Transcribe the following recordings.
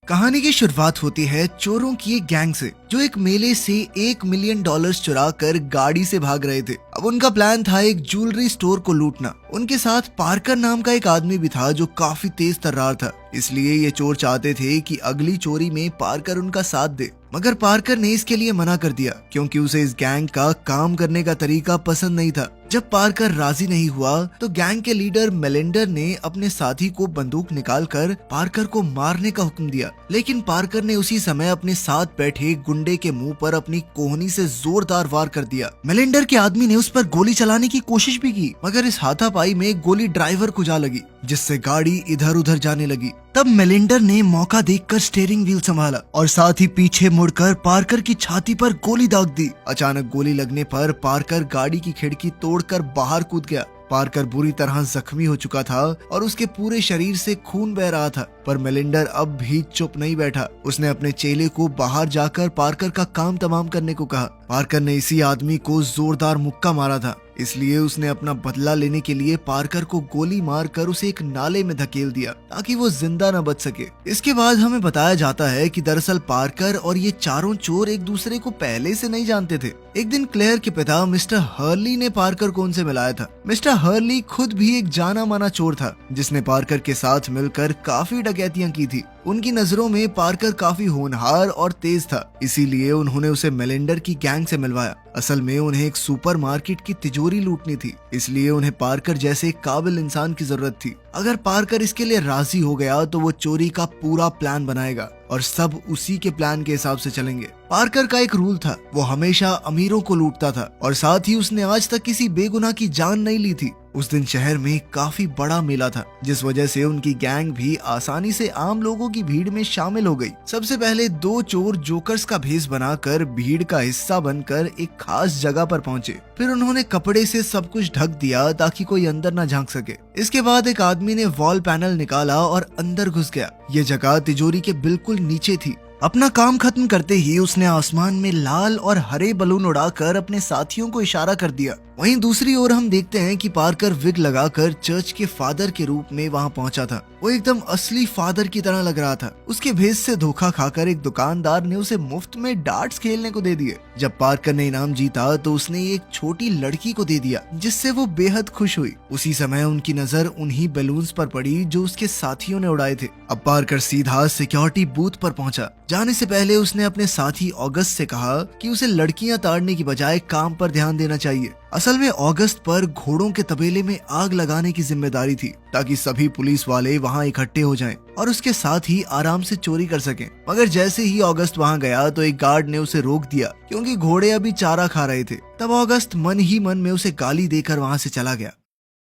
कहानी की शुरुआत होती है चोरों की एक गैंग से जो एक मेले से $1 मिलियन चुरा कर गाड़ी से भाग रहे थे। अब उनका प्लान था एक ज्वेलरी स्टोर को लूटना। उनके साथ पार्कर नाम का एक आदमी भी था जो काफी तेज तर्रार था, इसलिए ये चोर चाहते थे कि अगली चोरी में पार्कर उनका साथ दे। मगर पार्कर ने इसके लिए मना कर दिया क्योंकि उसे इस गैंग का काम करने का तरीका पसंद नहीं था। जब पार्कर राजी नहीं हुआ तो गैंग के लीडर मेलिंडर ने अपने साथी को बंदूक निकालकर पार्कर को मारने का हुक्म दिया, लेकिन पार्कर ने उसी समय अपने साथ बैठे गुंडे के मुंह पर अपनी कोहनी से जोरदार वार कर दिया। मेलिंडर के आदमी ने उस पर गोली चलाने की कोशिश भी की, मगर इस हाथापाई में गोली ड्राइवर को जा लगी, जिससे गाड़ी इधर उधर जाने लगी। तब मेलिंडर ने मौका देखकर स्टीयरिंग व्हील संभाला और साथ ही पीछे मुड़कर पार्कर की छाती पर गोली दाग दी। अचानक गोली लगने पर पार्कर गाड़ी की खिड़की तोड़कर बाहर कूद गया। पार्कर बुरी तरह जख्मी हो चुका था और उसके पूरे शरीर से खून बह रहा था, पर मेलिंडर अब भी चुप नहीं बैठा। उसने अपने चेले को बाहर जाकर पार्कर का काम तमाम करने को कहा। पार्कर ने इसी आदमी को जोरदार मुक्का मारा था, इसलिए उसने अपना बदला लेने के लिए पार्कर को गोली मारकर उसे एक नाले में धकेल दिया ताकि वो जिंदा न बच सके। इसके बाद हमें बताया जाता है कि दरअसल पार्कर और ये चारों चोर एक दूसरे को पहले से नहीं जानते थे। एक दिन क्लेयर के पिता मिस्टर हर्ली ने पार्कर को उनसे मिलाया था। मिस्टर हर्ली खुद भी एक जाना माना चोर था जिसने पार्कर के साथ मिलकर काफी डकैतियां की थी। उनकी नजरों में पार्कर काफी होनहार और तेज था, इसीलिए उन्होंने उसे मेलिंडर की गैंग से मिलवाया। असल में उन्हें एक सुपरमार्केट की तिजोरी लूटनी थी, इसलिए उन्हें पार्कर जैसे एक काबिल इंसान की जरूरत थी। अगर पार्कर इसके लिए राजी हो गया तो वो चोरी का पूरा प्लान बनाएगा और सब उसी के प्लान के हिसाब से चलेंगे। पार्कर का एक रूल था, वो हमेशा अमीरों को लूटता था और साथ ही उसने आज तक किसी बेगुनाह की जान नहीं ली थी। उस दिन शहर में काफी बड़ा मेला था, जिस वजह से उनकी गैंग भी आसानी से आम लोगों की भीड़ में शामिल हो गई। सबसे पहले दो चोर जोकर्स का भेष बनाकर भीड़ का हिस्सा बनकर एक खास जगह पर पहुंचे। फिर उन्होंने कपड़े से सब कुछ ढक दिया ताकि कोई अंदर न झांक सके। इसके बाद एक आदमी ने वॉल पैनल निकाला और अंदर घुस गया। ये जगह तिजोरी के बिल्कुल नीचे थी। अपना काम खत्म करते ही उसने आसमान में लाल और हरे बलून उड़ाकर अपने साथियों को इशारा कर दिया। वहीं दूसरी ओर हम देखते हैं कि पार्कर विग लगाकर चर्च के फादर के रूप में वहां पहुंचा था। वो एकदम असली फादर की तरह लग रहा था। उसके भेष से धोखा खाकर एक दुकानदार ने उसे मुफ्त में डार्ट्स खेलने को दे दिए। जब पार्कर ने इनाम जीता तो उसने एक छोटी लड़की को दे दिया, जिससे वो बेहद खुश हुई। उसी समय उनकी नजर उन्हीं बैलून्स पर पड़ी जो उसके साथियों ने उड़ाए थे। अब पार्कर सीधा सिक्योरिटी बूथ पर पहुंचा। जाने से पहले उसने अपने साथी ऑगस्ट से कहा कि उसे लड़कियां ताड़ने की बजाय काम पर ध्यान देना चाहिए। असल में ऑगस्ट पर घोड़ों के तबेले में आग लगाने की जिम्मेदारी थी ताकि सभी पुलिस वाले वहां इकट्ठे हो जाएं और उसके साथ ही आराम से चोरी कर सकें। मगर जैसे ही ऑगस्ट वहां गया तो एक गार्ड ने उसे रोक दिया क्योंकि घोड़े अभी चारा खा रहे थे। तब ऑगस्ट मन ही मन में उसे गाली देकर वहां से चला गया।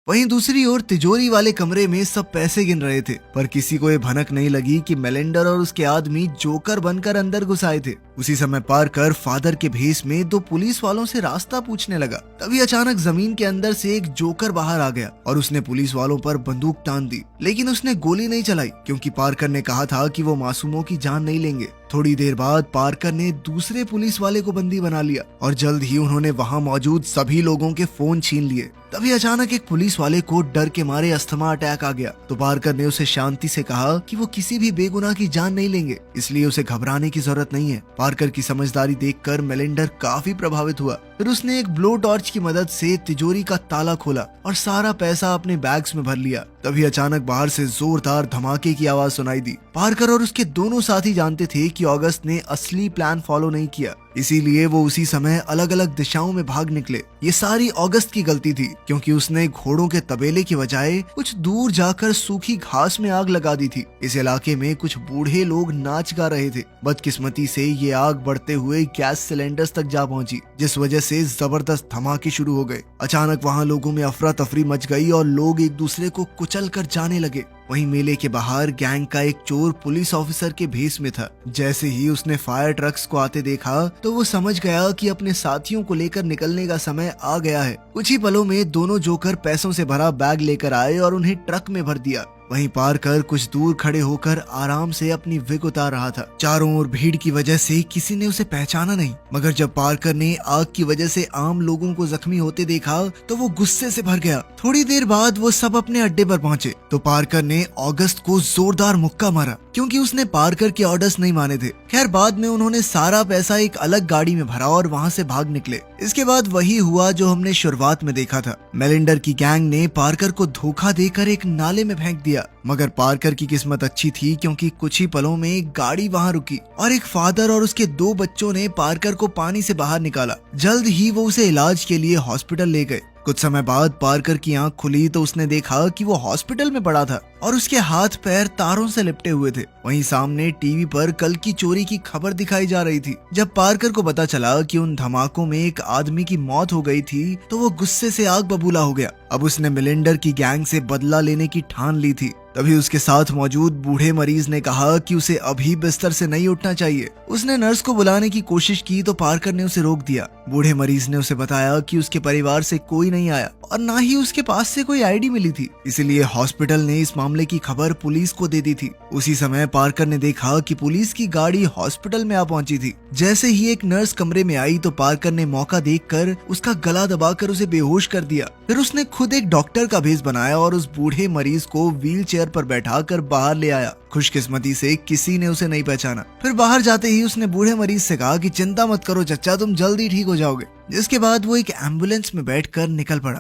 वहीं दूसरी ओर तिजोरी वाले कमरे में सब पैसे गिन रहे थे, पर किसी को ये भनक नहीं लगी कि मेलिंडर और उसके आदमी जोकर बनकर अंदर घुस आए थे। उसी समय पार्कर फादर के भेष में दो पुलिस वालों से रास्ता पूछने लगा। तभी अचानक जमीन के अंदर से एक जोकर बाहर आ गया और उसने पुलिस वालों पर बंदूक तान दी, लेकिन उसने गोली नहीं चलाई क्योंकि पार्कर ने कहा था कि वो मासूमों की जान नहीं लेंगे। थोड़ी देर बाद पार्कर ने दूसरे पुलिस वाले को बंदी बना लिया और जल्द ही उन्होंने वहां मौजूद सभी लोगों के फोन छीन लिए। तभी अचानक एक पुलिस वाले को डर के मारे अस्थमा अटैक आ गया, तो पार्कर ने उसे शांति से कहा कि वो किसी भी बेगुनाह की जान नहीं लेंगे, इसलिए उसे घबराने की जरूरत नहीं है। पार्कर की समझदारी देखकर मेलिंडर काफी प्रभावित हुआ। फिर उसने एक ब्लो टॉर्च की मदद से तिजोरी का ताला खोला और सारा पैसा अपने बैग्स में भर लिया। तभी अचानक बाहर से जोरदार धमाके की आवाज सुनाई दी। पार्कर और उसके दोनों साथी जानते थे कि ऑगस्ट ने असली प्लान फॉलो नहीं किया, इसीलिए वो उसी समय अलग अलग दिशाओं में भाग निकले। ये सारी ऑगस्ट की गलती थी क्योंकि उसने घोड़ों के तबेले की बजाय कुछ दूर जाकर सूखी घास में आग लगा दी थी। इस इलाके में कुछ बूढ़े लोग नाच गा रहे थे। बदकिस्मती से ये आग बढ़ते हुए गैस सिलेंडर्स तक जा पहुंची, जिस वजह से जबरदस्त धमाके शुरू हो गए। अचानक वहां लोगों में अफरा तफरी मच गई और लोग एक दूसरे को कुचल कर जाने लगे। वहीं मेले के बाहर गैंग का एक चोर पुलिस ऑफिसर के भेष में था। जैसे ही उसने फायर ट्रक्स को आते देखा तो वो समझ गया कि अपने साथियों को लेकर निकलने का समय आ गया है। कुछ ही पलों में दोनों जोकर पैसों से भरा बैग लेकर आए और उन्हें ट्रक में भर दिया। वहीं पार्कर कुछ दूर खड़े होकर आराम से अपनी विग उतार रहा था। चारों ओर भीड़ की वजह से किसी ने उसे पहचाना नहीं, मगर जब पार्कर ने आग की वजह से आम लोगों को जख्मी होते देखा तो वो गुस्से से भर गया। थोड़ी देर बाद वो सब अपने अड्डे पर पहुंचे तो पार्कर ने ऑगस्ट को जोरदार मुक्का मारा क्योंकि उसने पार्कर के ऑर्डर्स नहीं माने थे। खैर बाद में उन्होंने सारा पैसा एक अलग गाड़ी में भरा और वहाँ से भाग निकले। इसके बाद वही हुआ जो हमने शुरुआत में देखा था। मेलिंडर की गैंग ने पार्कर को धोखा देकर एक नाले में फेंक दिया, मगर पार्कर की किस्मत अच्छी थी क्योंकि कुछ ही पलों में एक गाड़ी वहाँ रुकी और एक फादर और उसके 2 बच्चों ने पार्कर को पानी से बाहर निकाला। जल्द ही वो उसे इलाज के लिए हॉस्पिटल ले गए। कुछ समय बाद पार्कर की आंख खुली तो उसने देखा कि वो हॉस्पिटल में पड़ा था और उसके हाथ पैर तारों से लिपटे हुए थे। वहीं सामने टीवी पर कल की चोरी की खबर दिखाई जा रही थी। जब पार्कर को पता चला कि उन धमाकों में एक आदमी की मौत हो गई थी तो वो गुस्से से आग बबूला हो गया। अब उसने मेलिंडर की गैंग से बदला लेने की ठान ली थी। तभी उसके साथ मौजूद बूढ़े मरीज ने कहा कि उसे अभी बिस्तर से नहीं उठना चाहिए। उसने नर्स को बुलाने की कोशिश की तो पार्कर ने उसे रोक दिया। बूढ़े मरीज ने उसे बताया कि उसके परिवार से कोई नहीं आया और ना ही उसके पास से कोई आईडी मिली थी, इसलिए हॉस्पिटल ने इस मामले की खबर पुलिस को दे दी थी। उसी समय पार्कर ने देखा कि पुलिस की गाड़ी हॉस्पिटल में आ पहुंची थी। जैसे ही एक नर्स कमरे में आई तो पार्कर ने मौका देखकर उसका गला दबाकर उसे बेहोश कर दिया। फिर उसने खुद एक डॉक्टर का भेस बनाया और उस बूढ़े मरीज को व्हील चेयर पर बैठाकर बाहर ले आया। खुशकिस्मती से किसी ने उसे नहीं पहचाना। फिर बाहर जाते ही उसने बूढ़े मरीज से कहा कि चिंता मत करो चच्चा, तुम जल्दी ठीक हो जाओगे। जिसके बाद वो एक एम्बुलेंस में बैठकर निकल पड़ा।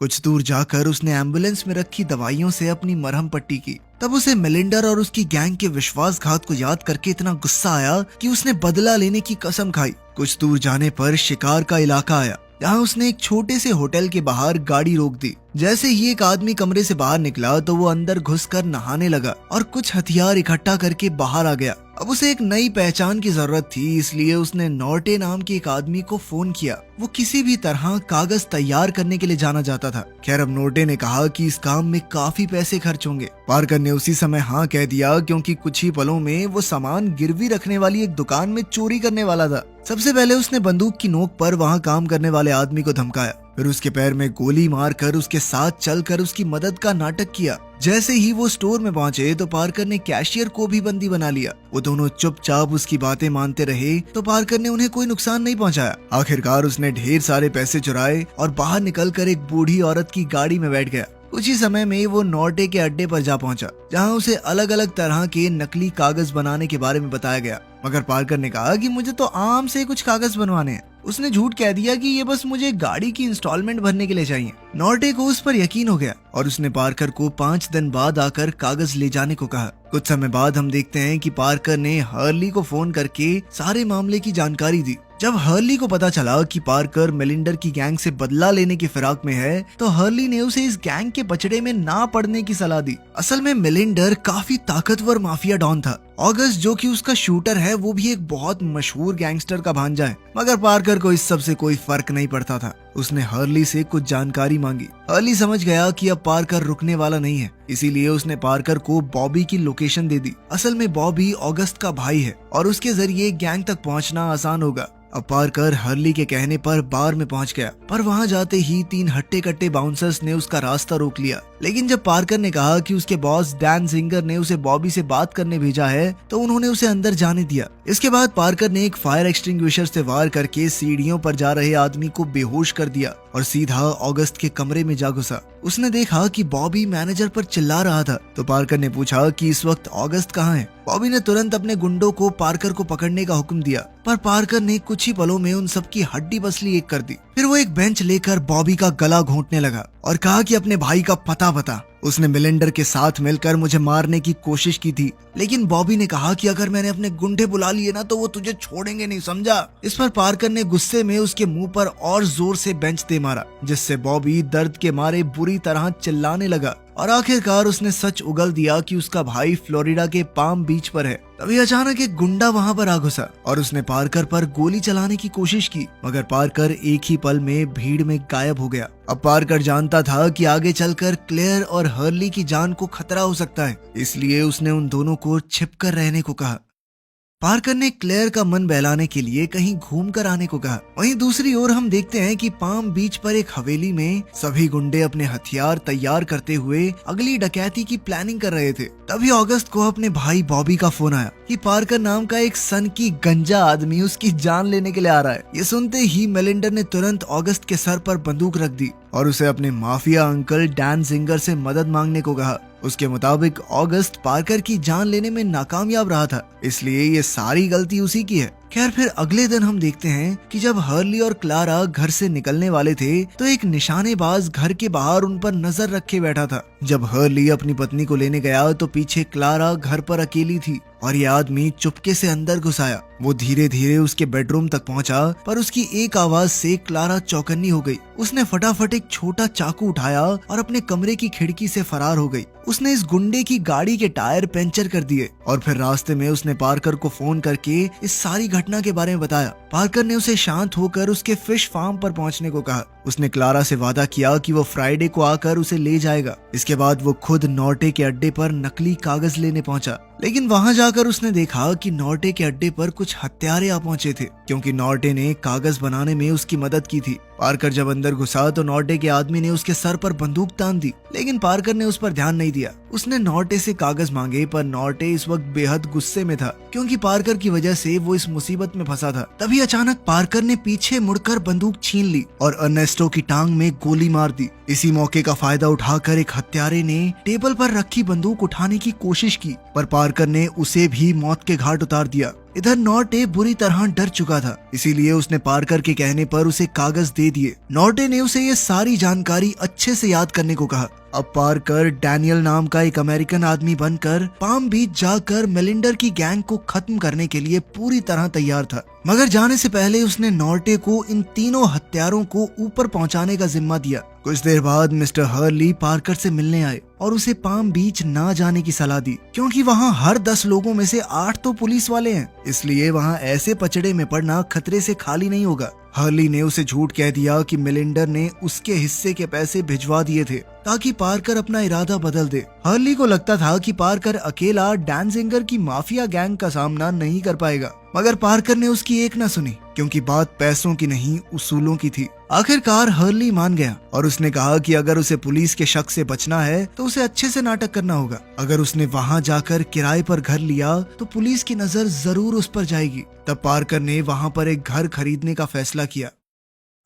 कुछ दूर जाकर उसने एम्बुलेंस में रखी दवाइयों से अपनी मरहम पट्टी की। तब उसे मेलिंडर और उसकी गैंग के विश्वासघात को याद करके इतना गुस्सा आया कि उसने बदला लेने की कसम खाई। कुछ दूर जाने पर शिकार का इलाका आया, जहाँ उसने एक छोटे से होटल के बाहर गाड़ी रोक दी। जैसे ही एक आदमी कमरे से बाहर निकला तो वो अंदर घुसकर नहाने लगा और कुछ हथियार इकट्ठा करके बाहर आ गया। अब उसे एक नई पहचान की जरूरत थी, इसलिए उसने नॉर्टे नाम के एक आदमी को फोन किया। वो किसी भी तरह कागज तैयार करने के लिए जाना जाता था। खैर अब नॉर्टे ने कहा कि इस काम में काफी पैसे खर्च होंगे। पार्कर ने उसी समय हाँ कह दिया क्योंकि कुछ ही पलों में वो सामान गिरवी रखने वाली एक दुकान में चोरी करने वाला था। सबसे पहले उसने बंदूक की नोक पर वहाँ काम करने वाले आदमी को धमकाया, फिर उसके पैर में गोली मारकर उसके साथ चलकर उसकी मदद का नाटक किया। जैसे ही वो स्टोर में पहुंचे तो पार्कर ने कैशियर को भी बंदी बना लिया। वो दोनों चुपचाप उसकी बातें मानते रहे तो पार्कर ने उन्हें कोई नुकसान नहीं पहुंचाया। आखिरकार उसने ढेर सारे पैसे चुराए और बाहर निकलकर एक बूढ़ी औरत की गाड़ी में बैठ गया। कुछ ही समय में वो नॉर्टे के अड्डे पर जा पहुंचा, जहां उसे अलग अलग तरह के नकली कागज बनाने के बारे में बताया गया। मगर पार्कर ने कहा कि मुझे तो आम से कुछ कागज बनवाने हैं। उसने झूठ कह दिया कि ये बस मुझे गाड़ी की इंस्टॉलमेंट भरने के लिए चाहिए। नॉर्टे को उस पर यकीन हो गया और उसने पार्कर को 5 दिन बाद आकर कागज ले जाने को कहा। कुछ समय बाद हम देखते हैं कि पार्कर ने हर्ली को फोन करके सारे मामले की जानकारी दी। जब हर्ली को पता चला कि पार्कर मेलिंडर की गैंग से बदला लेने की फिराक में है तो हर्ली ने उसे इस गैंग के बचड़े में ना पड़ने की सलाह दी। असल में मेलिंडर काफी ताकतवर माफिया डॉन था। ऑगस्ट जो कि उसका शूटर है वो भी एक बहुत मशहूर गैंगस्टर का भांजा है। मगर पार्कर को इस सब से कोई फर्क नहीं पड़ता था। उसने हर्ली से कुछ जानकारी मांगी। हर्ली समझ गया कि अब पार्कर रुकने वाला नहीं है, इसीलिए उसने पार्कर को बॉबी की लोकेशन दे दी। असल में बॉबी ऑगस्ट का भाई है और उसके जरिए गैंग तक पहुंचना आसान होगा। अब पार्कर हर्ली के कहने पर बार में पहुंच गया, पर वहां जाते ही 3 हट्टे कट्टे बाउंसर्स ने उसका रास्ता रोक लिया। लेकिन जब पार्कर ने कहा कि उसके बॉस डैन जिंगर ने उसे बॉबी से बात करने भेजा है तो उन्होंने उसे अंदर जाने दिया। इसके बाद पार्कर ने एक फायर एक्सटिंग्विशर से वार करके सीढ़ियों पर जा रहे आदमी को बेहोश कर दिया और सीधा ऑगस्ट के कमरे में जा घुसा। उसने देखा कि बॉबी मैनेजर पर चिल्ला रहा था तो पार्कर ने पूछा कि इस वक्त ऑगस्ट कहाँ है। बॉबी ने तुरंत अपने गुंडों को पार्कर को पकड़ने का हुक्म दिया, पर पार्कर ने कुछ ही पलों में उन सबकी हड्डी पसली एक कर दी। फिर वो एक बेंच लेकर बॉबी का गला घोंटने लगा और कहा कि अपने भाई का पता बता। उसने मेलिंडर के साथ मिलकर मुझे मारने की कोशिश की थी, लेकिन बॉबी ने कहा कि अगर मैंने अपने गुंडे बुला लिए ना तो वो तुझे छोड़ेंगे नहीं, समझा। इस पर पार्कर ने गुस्से में उसके मुंह पर और जोर से बेंच दे मारा, जिससे बॉबी दर्द के मारे बुरी तरह चिल्लाने लगा और आखिरकार उसने सच उगल दिया कि उसका भाई फ्लोरिडा के पाम बीच पर है। तभी अचानक एक गुंडा वहां पर आ घुसा और उसने पार्कर पर गोली चलाने की कोशिश की, मगर पार्कर एक ही पल में भीड़ में गायब हो गया। अब पार्कर जानता था कि आगे चलकर क्लेयर और हर्ली की जान को खतरा हो सकता है, इसलिए उसने उन दोनों को छिपकर रहने को कहा। पार्कर ने क्लेयर का मन बहलाने के लिए कहीं घूम कर आने को कहा। वहीं दूसरी ओर हम देखते हैं कि पाम बीच पर एक हवेली में सभी गुंडे अपने हथियार तैयार करते हुए अगली डकैती की प्लानिंग कर रहे थे। तभी अगस्त को अपने भाई बॉबी का फोन आया कि पार्कर नाम का एक सन की गंजा आदमी उसकी जान लेने के लिए आ रहा है। ये सुनते ही मेलिंडर ने तुरंत अगस्त के सर पर बंदूक रख दी और उसे अपने माफिया अंकल डैन जिंगर से मदद मांगने को कहा। उसके मुताबिक ऑगस्ट पार्कर की जान लेने में नाकामयाब रहा था, इसलिए ये सारी गलती उसी की है। खैर फिर अगले दिन हम देखते हैं कि जब हर्ली और क्लारा घर से निकलने वाले थे तो एक निशानेबाज घर के बाहर उन पर नजर रखे बैठा था। जब हर्ली अपनी पत्नी को लेने गया तो पीछे क्लारा घर पर अकेली थी और ये आदमी चुपके से अंदर घुस आया। वो धीरे धीरे उसके बेडरूम तक पहुंचा, पर उसकी एक आवाज से क्लारा चौकन्नी हो गई। उसने फटाफट एक छोटा चाकू उठाया और अपने कमरे की खिड़की से फरार हो गई। उसने इस गुंडे की गाड़ी के टायर पंचर कर दिए और फिर रास्ते में उसने पार्कर को फोन करके इस सारी घटना के बारे में बताया। पार्कर ने उसे शांत होकर उसके फिश फार्म पर पहुंचने को कहा। उसने क्लारा से वादा किया कि वो फ्राइडे को आकर उसे ले जाएगा। इसके बाद वो खुद नॉर्टे के अड्डे पर नकली कागज लेने पहुंचा, लेकिन वहां जाकर उसने देखा कि नॉर्टे के अड्डे पर कुछ हत्यारे आ पहुंचे थे, क्योंकि नॉर्टे ने कागज बनाने में उसकी मदद की थी। पार्कर जब अंदर घुसा तो नॉर्टे के आदमी ने उसके सर पर बंदूक तान दी, लेकिन पार्कर ने उस पर ध्यान नहीं दिया। उसने नॉर्टे से कागज मांगे, पर नॉर्टे इस वक्त बेहद गुस्से में था, क्योंकि पार्कर की वजह से वो इस मुसीबत में फंसा था। तभी अचानक पार्कर ने पीछे मुड़कर बंदूक छीन ली और अर्नेस्टो की टांग में गोली मार दी। इसी मौके का फायदा उठाकर एक हत्यारे ने टेबल पर रखी बंदूक उठाने की कोशिश की, पर पार्कर ने उसे भी मौत के घाट उतार दिया। इधर नॉर्टे बुरी तरह डर चुका था, इसीलिए उसने पार्कर के कहने पर उसे कागज दे दिए। नॉर्टे ने उसे ये सारी जानकारी अच्छे से याद करने को कहा। अब पार्कर डैनियल नाम का एक अमेरिकन आदमी बनकर पाम बीच जाकर मेलिंडर की गैंग को खत्म करने के लिए पूरी तरह तैयार था। मगर जाने से पहले उसने नॉर्टे को इन तीनों हत्यारों को ऊपर पहुंचाने का जिम्मा दिया। कुछ देर बाद मिस्टर हर्ली पार्कर से मिलने आए और उसे पाम बीच ना जाने की सलाह दी, क्योंकि वहाँ हर 10 लोगों में से 8 तो पुलिस वाले हैं, इसलिए वहाँ ऐसे पचड़े में पड़ना खतरे से खाली नहीं होगा। हर्ली ने उसे झूठ कह दिया कि मेलिंडर ने उसके हिस्से के पैसे भिजवा दिए थे ताकि पार्कर अपना इरादा बदल दे। हर्ली को लगता था कि पार्कर अकेला डांजिंगर की माफिया गैंग का सामना नहीं कर पाएगा, मगर पार्कर ने उसकी एक न सुनी, क्योंकि बात पैसों की नहीं उसूलों की थी। आखिरकार हर्ली मान गया और उसने कहा कि अगर उसे पुलिस के शक से बचना है तो उसे अच्छे से नाटक करना होगा। अगर उसने वहाँ जाकर किराए पर घर लिया तो पुलिस की नजर जरूर उस पर जाएगी। तब पार्कर ने वहाँ पर एक घर खरीदने का फैसला किया।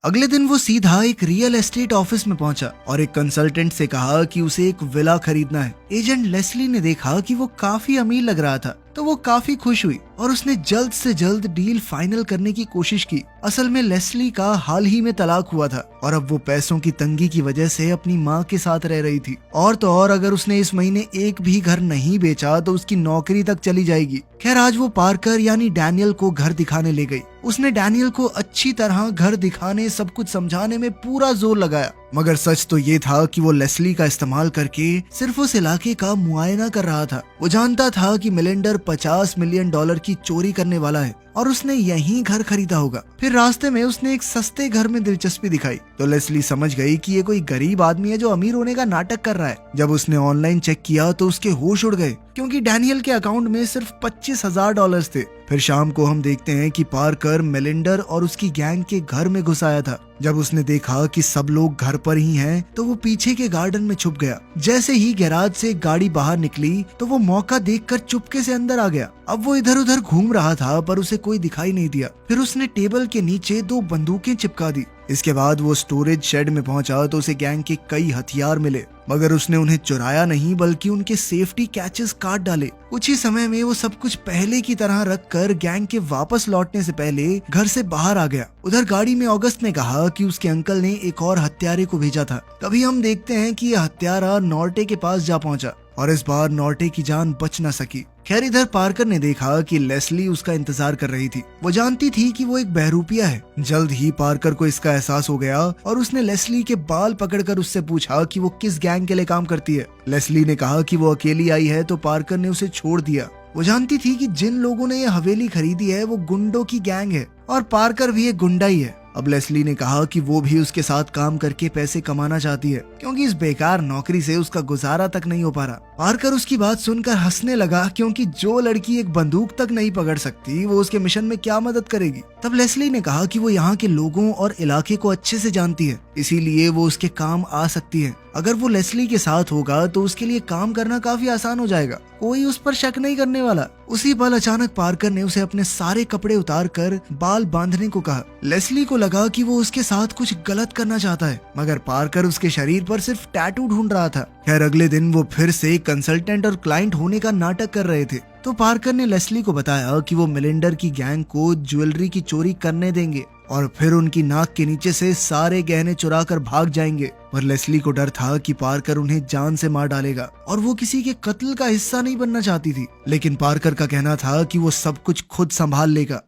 अगले दिन वो सीधा एक रियल एस्टेट ऑफिस में पहुंचा और एक कंसल्टेंट से कहा कि उसे एक विला खरीदना है। एजेंट लेस्ली ने देखा कि वो काफी अमीर लग रहा था, तो वो काफी खुश हुई और उसने जल्द से जल्द डील फाइनल करने की कोशिश की। असल में लेस्ली का हाल ही में तलाक हुआ था और अब वो पैसों की तंगी की वजह से अपनी माँ के साथ रह रही थी, और तो और अगर उसने इस महीने एक भी घर नहीं बेचा तो उसकी नौकरी तक चली जाएगी। खैर आज वो पार्कर यानी डैनियल को घर दिखाने ले गई। उसने डैनियल को अच्छी तरह घर दिखाने, सब कुछ समझाने में पूरा जोर लगाया, मगर सच तो ये था कि वो लेस्ली का इस्तेमाल करके सिर्फ उस इलाके का मुआयना कर रहा था। वो जानता था कि मेलिंडर $50 मिलियन की चोरी करने वाला है और उसने यहीं घर खरीदा होगा। फिर रास्ते में उसने एक सस्ते घर में दिलचस्पी दिखाई तो लेस्ली समझ गई कि ये कोई गरीब आदमी है जो अमीर होने का नाटक कर रहा है। जब उसने ऑनलाइन चेक किया तो उसके होश उड़ गए, क्योंकि डैनियल के अकाउंट में सिर्फ $25,000 थे। फिर शाम को हम देखते हैं कि पार्कर मेलिंडर और उसकी गैंग के घर में घुस आया था। जब उसने देखा कि सब लोग घर पर ही हैं, तो वो पीछे के गार्डन में छुप गया। जैसे ही गैराज से गाड़ी बाहर निकली तो वो मौका देखकर चुपके से अंदर आ गया। अब वो इधर उधर घूम रहा था, पर उसे कोई दिखाई नहीं दिया। फिर उसने टेबल के नीचे 2 बंदूकें चिपका दी। इसके बाद वो स्टोरेज शेड में पहुंचा तो उसे गैंग के कई हथियार मिले, मगर उसने उन्हें चुराया नहीं बल्कि उनके सेफ्टी कैचेस काट डाले। कुछ ही समय में वो सब कुछ पहले की तरह रखकर गैंग के वापस लौटने से पहले घर से बाहर आ गया। उधर गाड़ी में ऑगस्ट ने कहा कि उसके अंकल ने एक और हत्यारे को भेजा था। तभी हम देखते हैं कि यह हत्यारा नॉर्टे के पास जा पहुंचा और इस बार नॉर्टे की जान बच न सकी। खैर इधर पार्कर ने देखा कि लेस्ली उसका इंतजार कर रही थी। वो जानती थी कि वो एक बहरूपिया है। जल्द ही पार्कर को इसका एहसास हो गया और उसने लेस्ली के बाल पकड़कर उससे पूछा कि वो किस गैंग के लिए काम करती है। लेस्ली ने कहा कि वो अकेली आई है तो पार्कर ने उसे छोड़ दिया। वो जानती थी कि जिन लोगों ने ये हवेली खरीदी है वो गुंडों की गैंग है और पार्कर भी एक गुंडा ही है। अब लेस्ली ने कहा कि वो भी उसके साथ काम करके पैसे कमाना चाहती है, क्योंकि इस बेकार नौकरी से उसका गुजारा तक नहीं हो पा रहा। पार्कर उसकी बात सुनकर हंसने लगा, क्योंकि जो लड़की एक बंदूक तक नहीं पकड़ सकती वो उसके मिशन में क्या मदद करेगी। तब लेस्ली ने कहा कि वो यहाँ के लोगों और इलाके को अच्छे से जानती है, इसीलिए वो उसके काम आ सकती है। अगर वो लेस्ली के साथ होगा तो उसके लिए काम करना काफी आसान हो जाएगा, कोई उस पर शक नहीं करने वाला। उसी पल अचानक पार्कर ने उसे अपने सारे कपड़े उतार कर बाल बांधने को कहा। लेस्ली को लगा कि वो उसके साथ कुछ गलत करना चाहता है, मगर पार्कर उसके शरीर पर सिर्फ टैटू ढूंढ रहा था। खैर अगले दिन वो फिर से कंसल्टेंट और क्लाइंट होने का नाटक कर रहे थे, तो पार्कर ने लेस्ली को बताया कि वो मिलिंडर की गैंग को ज्वेलरी की चोरी करने देंगे और फिर उनकी नाक के नीचे से सारे गहने चुरा कर भाग जाएंगे। पर लेस्ली को डर था कि पार्कर उन्हें जान से मार डालेगा और वो किसी के कत्ल का हिस्सा नहीं बनना चाहती थी, लेकिन पार्कर का कहना था कि वो सब कुछ खुद संभाल लेगा।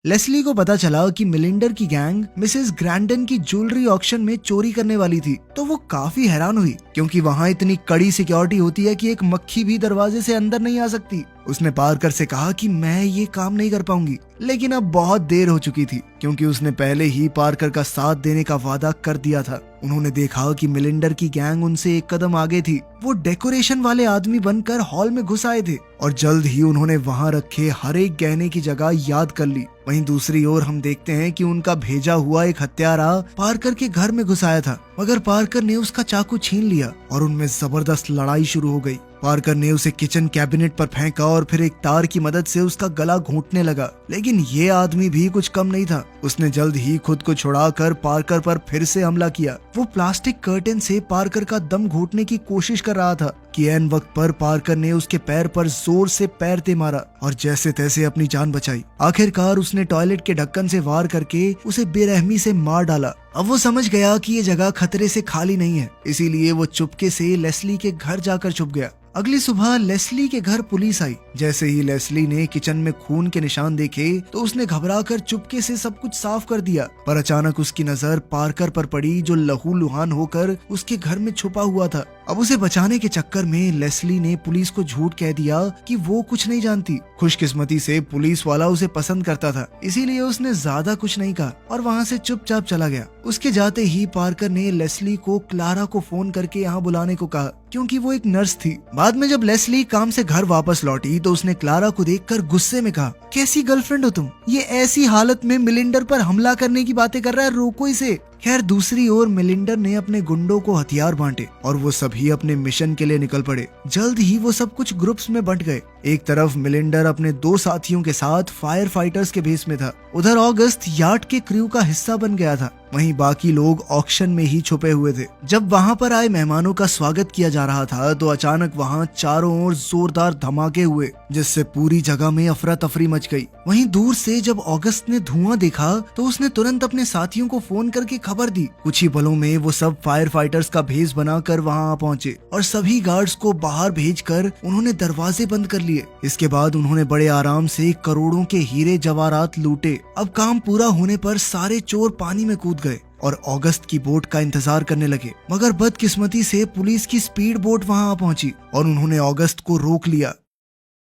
लेस्ली को पता चला कि मिलिंडर की गैंग मिसेस ग्रैंडन की ज्वेलरी ऑक्शन में चोरी करने वाली थी, तो वो काफी हैरान हुई क्योंकि वहाँ इतनी कड़ी सिक्योरिटी होती है कि एक मक्खी भी दरवाजे से अंदर नहीं आ सकती। उसने पार्कर से कहा कि मैं ये काम नहीं कर पाऊंगी, लेकिन अब बहुत देर हो चुकी थी क्योंकि उसने पहले ही पार्कर का साथ देने का वादा कर दिया था। उन्होंने देखा कि मिलिंडर की गैंग उनसे एक कदम आगे थी। वो डेकोरेशन वाले आदमी बनकर हॉल में घुस आए थे और जल्द ही उन्होंने वहाँ रखे हर एक गहने की जगह याद कर ली। वहीं दूसरी ओर हम देखते हैं कि उनका भेजा हुआ एक हत्यारा पार्कर के घर में घुस आया था, मगर पार्कर ने उसका चाकू छीन लिया और उनमें जबरदस्त लड़ाई शुरू हो गई। पार्कर ने उसे किचन कैबिनेट पर फेंका और फिर एक तार की मदद से उसका गला घोंटने लगा, लेकिन ये आदमी भी कुछ कम नहीं था। उसने जल्द ही खुद को छुड़ाकर पार्कर पर फिर से हमला किया। वो प्लास्टिक कर्टेन से पार्कर का दम घोंटने की कोशिश कर रहा था कि ऐन वक्त पर पार्कर ने उसके पैर पर जोर से पैर दे मारा और जैसे तैसे अपनी जान बचाई। आखिरकार उसने टॉयलेट के ढक्कन से वार करके उसे बेरहमी से मार डाला। अब वो समझ गया कि ये जगह खतरे से खाली नहीं है, इसीलिए वो चुपके से लेस्ली के घर जाकर छुप गया। अगली सुबह लेस्ली के घर पुलिस आई। जैसे ही लेस्ली ने किचन में खून के निशान देखे तो उसने घबराकर चुपके से सब कुछ साफ कर दिया, पर अचानक उसकी नजर पार्कर पर पड़ी जो लहूलुहान होकर उसके घर में छुपा हुआ था। अब उसे बचाने के चक्कर में लेस्ली ने पुलिस को झूठ कह दिया कि वो कुछ नहीं जानती। खुशकिस्मती से पुलिस वाला उसे पसंद करता था, इसीलिए उसने ज्यादा कुछ नहीं कहा और वहाँ से चुपचाप चला गया। उसके जाते ही पार्कर ने लेस्ली को क्लारा को फोन करके यहाँ बुलाने को कहा क्योंकि वो एक नर्स थी। बाद में जब लेस्ली काम से घर वापस लौटी तो उसने क्लारा को देखकर गुस्से में कहा, कैसी गर्लफ्रेंड हो तुम? ये ऐसी हालत में मिलिंडर पर हमला करने की बातें कर रहा है, रोको इसे। खैर दूसरी ओर मिलिंडर ने अपने गुंडों को हथियार बांटे और वो सभी अपने मिशन के लिए निकल पड़े। जल्द ही वो सब कुछ ग्रुप्स में बंट गए। एक तरफ मिलिंडर अपने 2 साथियों के साथ फायर फाइटर्स के भेस में था, उधर ऑगस्ट यार्ड के क्रू का हिस्सा बन गया था, वहीं बाकी लोग ऑक्शन में ही छुपे हुए थे। जब वहाँ पर आए मेहमानों का स्वागत किया जा रहा था तो अचानक वहाँ चारों ओर जोरदार धमाके हुए जिससे पूरी जगह में अफरा तफरी मच गई। वहीं दूर से जब ऑगस्ट ने धुआं देखा तो उसने तुरंत अपने साथियों को फोन करके खबर दी। कुछ ही पलों में वो सब फायर फाइटर्स का भेस बनाकर वहाँ आ पहुँचे और सभी गार्ड्स को बाहर भेजकर उन्होंने दरवाजे बंद कर लिए। इसके बाद उन्होंने बड़े आराम से करोड़ों के हीरे जवाहरात लूटे। अब काम पूरा होने पर सारे चोर पानी में कूद गए और ऑगस्ट की बोट का इंतजार करने लगे, मगर बदकिस्मती से पुलिस की स्पीड बोट वहां आ पहुंची और उन्होंने ऑगस्ट को रोक लिया।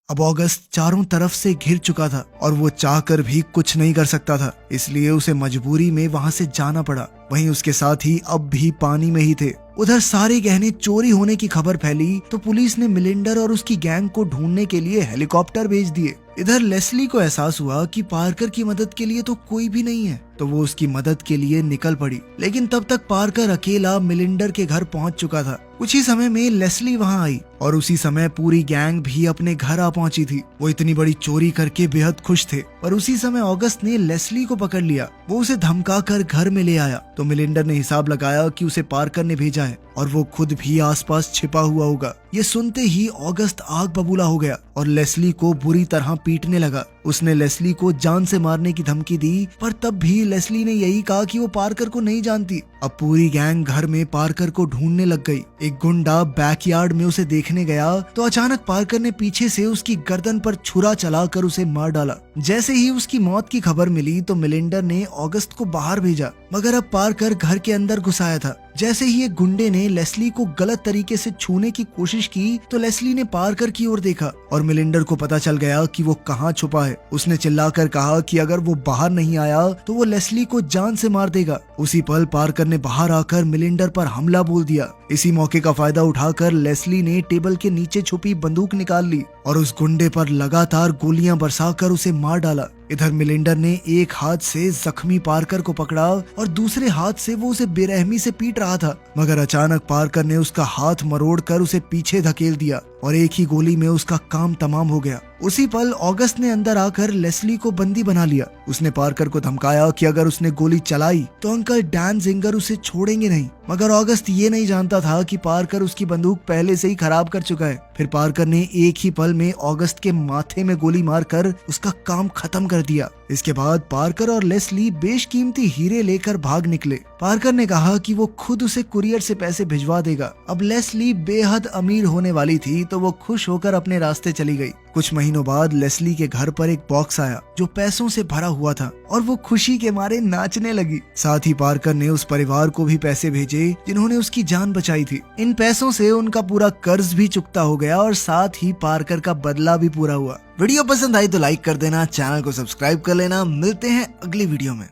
अब ऑगस्ट चारों तरफ से घिर चुका था और वो चाहकर भी कुछ नहीं कर सकता था, इसलिए उसे मजबूरी में वहां से जाना पड़ा। वहीं उसके साथ ही अब भी पानी में ही थे। उधर सारे गहने चोरी होने की खबर फैली तो पुलिस ने मिलिंडर और उसकी गैंग को ढूंढने के लिए हेलीकॉप्टर भेज दिए। इधर लेस्ली को एहसास हुआ कि पार्कर की मदद के लिए तो कोई भी नहीं है, तो वो उसकी मदद के लिए निकल पड़ी। लेकिन तब तक पार्कर अकेला मिलिंडर के घर पहुंच चुका था। कुछ ही समय में लेस्ली वहां आई और उसी समय पूरी गैंग भी अपने घर आ पहुंची थी। वो इतनी बड़ी चोरी करके बेहद खुश थे, पर उसी समय ऑगस्ट ने लेस्ली को पकड़ लिया। वो उसे धमकाकर घर में ले आया तो मिलिंडर ने हिसाब लगाया कि उसे पार्कर ने भेजा है और वो खुद भी आसपास छिपा हुआ होगा। ये सुनते ही ऑगस्ट आग बबूला हो गया और लेस्ली को बुरी तरह पीटने लगा। उसने लेस्ली को जान से मारने की धमकी दी, पर तब भी लेस्ली ने यही कहा कि वो पार्कर को नहीं जानती। अब पूरी गैंग घर में पार्कर को ढूंढने लग गई। एक गुंडा बैकयार्ड में उसे देखने गया तो अचानक पार्कर ने पीछे से उसकी गर्दन पर छुरा चलाकर उसे मार डाला। जैसे ही उसकी मौत की खबर मिली तो मिलिंडर ने ऑगस्ट को बाहर भेजा, मगर अब पार्कर घर के अंदर घुस आया था। जैसे ही एक गुंडे ने लेस्ली को गलत तरीके से छूने की कोशिश की तो लेस्ली ने पार्कर की ओर देखा और मिलिंडर को पता चल गया कि वो कहाँ छुपा है। उसने चिल्लाकर कहा कि अगर वो बाहर नहीं आया तो वो लेस्ली को जान से मार देगा। उसी पल पार्कर ने बाहर आकर मिलिंडर पर हमला बोल दिया। इसी मौके का फायदा उठाकर लेस्ली ने टेबल के नीचे छुपी बंदूक निकाल ली और उस गुंडे पर लगातार गोलियां बरसाकर उसे मार डाला। इधर मिलिंडर ने एक हाथ से जख्मी पार्कर को पकड़ा और दूसरे हाथ से वो उसे बेरहमी से पीट रहा था, मगर अचानक पार्कर ने उसका हाथ मरोड़कर उसे पीछे धकेल दिया और एक ही गोली में उसका काम तमाम हो गया। उसी पल ऑगस्ट ने अंदर आकर लेस्ली को बंदी बना लिया उसने पार्कर को धमकाया कि अगर उसने गोली चलाई तो अंकल डैन जिंगर उसे छोड़ेंगे नहीं। मगर ऑगस्ट ये नहीं जानता था कि पार्कर उसकी बंदूक पहले से ही खराब कर चुका है। फिर पार्कर ने एक ही पल में ऑगस्ट के माथे में गोली मारकर उसका काम खत्म कर दिया। इसके बाद पार्कर और लेस्ली बेशकीमती हीरे लेकर भाग निकले। पार्कर ने कहा कि वो खुद उसे कुरियर से पैसे भिजवा देगा। अब लेस्ली बेहद अमीर होने वाली थी तो वो खुश होकर अपने रास्ते चली गई। कुछ महीनों बाद लेस्ली के घर पर एक बॉक्स आया जो पैसों से भरा हुआ था और वो खुशी के मारे नाचने लगी। साथ ही पार्कर ने उस परिवार को भी पैसे भेजे जिन्होंने उसकी जान बचाई थी। इन पैसों से उनका पूरा कर्ज भी चुकता हो गया और साथ ही पार्कर का बदला भी पूरा हुआ। वीडियो पसंद आई तो लाइक कर देना, चैनल को सब्सक्राइब कर लेना। मिलते हैं अगली वीडियो में।